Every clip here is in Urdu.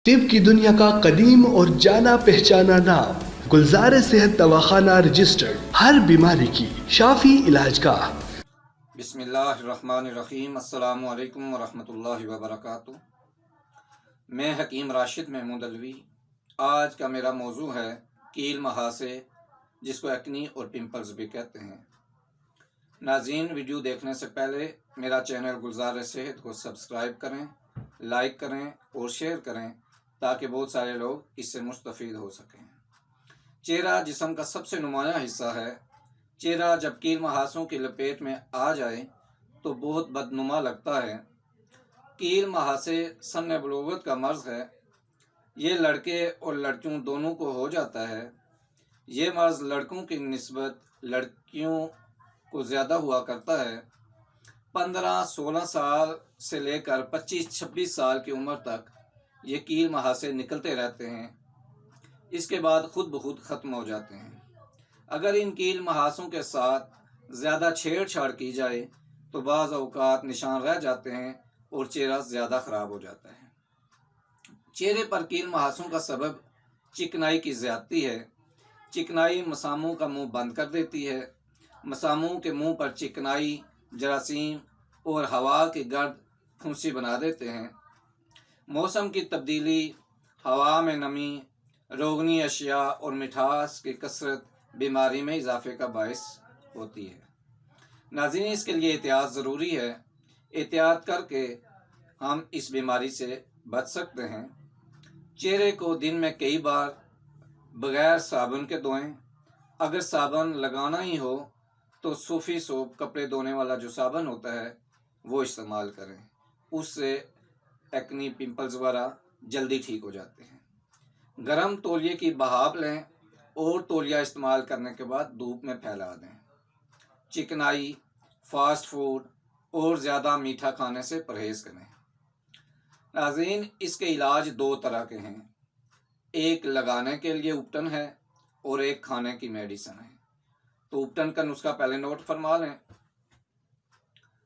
طب کی دنیا کا قدیم اور جانا پہچانا نام گلزار صحت دواخانہ رجسٹرڈ، ہر بیماری کی شافی علاج کا۔ بسم اللہ الرحمن الرحیم۔ السلام علیکم ورحمۃ اللہ وبرکاتہ۔ میں حکیم راشد محمود الوی۔ آج کا میرا موضوع ہے کیل مہاسے، جس کو ایکنی اور پمپلز بھی کہتے ہیں۔ ناظرین، ویڈیو دیکھنے سے پہلے میرا چینل گلزار صحت کو سبسکرائب کریں، لائک کریں اور شیئر کریں تاکہ بہت سارے لوگ اس سے مستفید ہو سکیں۔ چہرہ جسم کا سب سے نمایاں حصہ ہے۔ چہرہ جب کیل مہاسوں کی لپیٹ میں آ جائے تو بہت بدنما لگتا ہے۔ کیل مہاسے سن بلوغت کا مرض ہے۔ یہ لڑکے اور لڑکیوں دونوں کو ہو جاتا ہے۔ یہ مرض لڑکوں کی نسبت لڑکیوں کو زیادہ ہوا کرتا ہے۔ 15-16 سال سے لے کر 25-26 سال کی عمر تک یہ کیل مہاسے نکلتے رہتے ہیں۔ اس کے بعد خود بخود ختم ہو جاتے ہیں۔ اگر ان کیل مہاسوں کے ساتھ زیادہ چھیڑ چھاڑ کی جائے تو بعض اوقات نشان رہ جاتے ہیں اور چہرہ زیادہ خراب ہو جاتا ہے۔ چہرے پر کیل مہاسوں کا سبب چکنائی کی زیادتی ہے۔ چکنائی مساموں کا منہ بند کر دیتی ہے۔ مساموں کے منہ پر چکنائی جراثیم اور ہوا کے گرد پھنسی بنا دیتے ہیں۔ موسم کی تبدیلی، ہوا میں نمی، روغنی اشیاء اور مٹھاس کی کثرت بیماری میں اضافے کا باعث ہوتی ہے۔ ناظرین، اس کے لیے احتیاط ضروری ہے۔ احتیاط کر کے ہم اس بیماری سے بچ سکتے ہیں۔ چہرے کو دن میں کئی بار بغیر صابن کے دھوئیں۔ اگر صابن لگانا ہی ہو تو صوفی سوپ، کپڑے دھونے والا جو صابن ہوتا ہے، وہ استعمال کریں۔ اس سے ایکنی، پمپلز وغیرہ جلدی ٹھیک ہو جاتے ہیں۔ گرم تولیے کی بھاپ لیں اور تولیہ استعمال کرنے کے بعد دھوپ میں پھیلا دیں۔ چکنائی، فاسٹ فوڈ اور زیادہ میٹھا کھانے سے پرہیز کریں۔ ناظرین، اس کے علاج 2 طرح کے ہیں۔ ایک لگانے کے لیے اپٹن ہے اور ایک کھانے کی میڈیسن ہے۔ تو اپٹن کا نسخہ پہلے نوٹ فرما لیں۔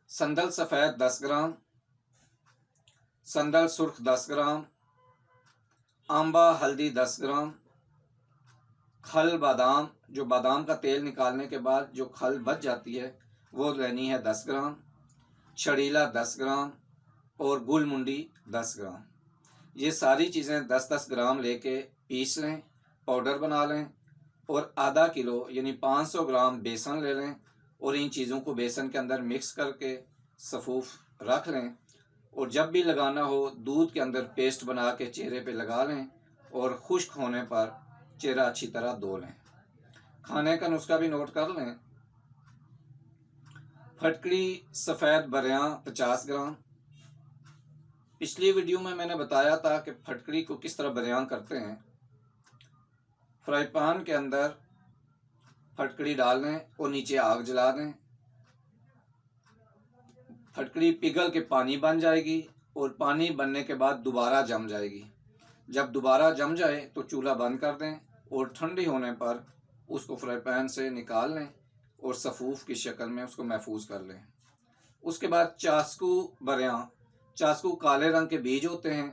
سندل سفید 10 گرام، سندل سرخ 10 گرام، آمبا ہلدی 10 گرام، کھل بادام، جو بادام کا تیل نکالنے کے بعد جو کھل بچ جاتی ہے، وہ لینی ہے 10 گرام، چھڑیلا 10 گرام اور گل منڈی 10 گرام۔ یہ ساری چیزیں 10-10 گرام لے کے پیس لیں، پاؤڈر بنا لیں، اور آدھا کلو یعنی 500 گرام بیسن لے لیں اور ان چیزوں کو بیسن کے اندر مکس کر کے صفوف رکھ لیں، اور جب بھی لگانا ہو دودھ کے اندر پیسٹ بنا کے چہرے پہ لگا لیں اور خشک ہونے پر چہرہ اچھی طرح دھو لیں۔ کھانے کا نسخہ بھی نوٹ کر لیں۔ پھٹکڑی سفید بریاں 50 گرام۔ پچھلی ویڈیو میں نے بتایا تھا کہ پھٹکڑی کو کس طرح بریاں کرتے ہیں۔ فرائی پان کے اندر پھٹکڑی ڈال دیں اور نیچے آگ جلا دیں۔ پھٹکڑی پگھل کے پانی بن جائے گی اور پانی بننے کے بعد دوبارہ جم جائے گی۔ جب دوبارہ جم جائے تو چولہا بند کر دیں اور ٹھنڈی ہونے پر اس کو فرائی پین سے نکال لیں اور صفوف کی شکل میں اس کو محفوظ کر لیں۔ اس کے بعد چاسکو بریاں، چاسکو کالے رنگ کے بیج ہوتے ہیں،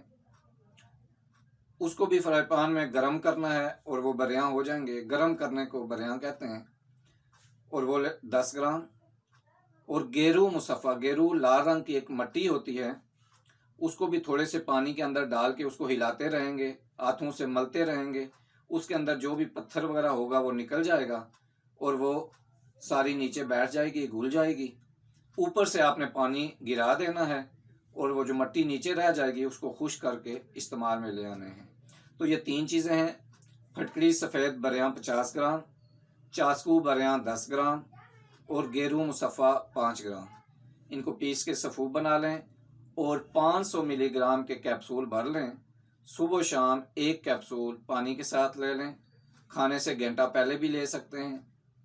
اس کو بھی فرائی پان میں گرم کرنا ہے اور وہ بریاں ہو جائیں گے۔ گرم کرنے کو بریاں کہتے ہیں، اور وہ 10 گرام۔ اور گیرو مصفہ، گیرو لال رنگ کی ایک مٹی ہوتی ہے، اس کو بھی تھوڑے سے پانی کے اندر ڈال کے اس کو ہلاتے رہیں گے، ہاتھوں سے ملتے رہیں گے۔ اس کے اندر جو بھی پتھر وغیرہ ہوگا وہ نکل جائے گا اور وہ ساری نیچے بیٹھ جائے گی، گھل جائے گی۔ اوپر سے آپ نے پانی گرا دینا ہے اور وہ جو مٹی نیچے رہ جائے گی اس کو خشک کر کے استعمال میں لے آنے ہیں۔ تو یہ 3 چیزیں ہیں: پھٹکڑی سفید بریاں 50 گرام، چاسکو بریاں 10 گرام اور گیرو مصفہ 5 گرام۔ ان کو پیس کے صفوف بنا لیں اور 500 ملی گرام کے کیپسول بھر لیں۔ صبح و شام 1 کیپسول پانی کے ساتھ لے لیں۔ کھانے سے گھنٹہ پہلے بھی لے سکتے ہیں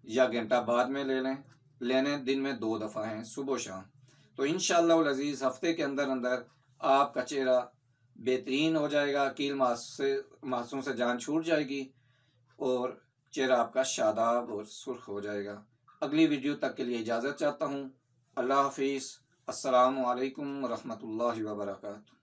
یا گھنٹہ بعد میں لے لیں۔ لینے دن میں 2 دفعہ ہیں، صبح و شام۔ تو انشاءاللہ العزیز ہفتے کے اندر آپ کا چہرہ بہترین ہو جائے گا، کیل مہاسوں سے جان چھوٹ جائے گی اور چہرہ آپ کا شاداب اور سرخ ہو جائے گا۔ اگلی ویڈیو تک کے لیے اجازت چاہتا ہوں۔ اللہ حافظ۔ السلام علیکم ورحمۃ اللہ وبرکاتہ۔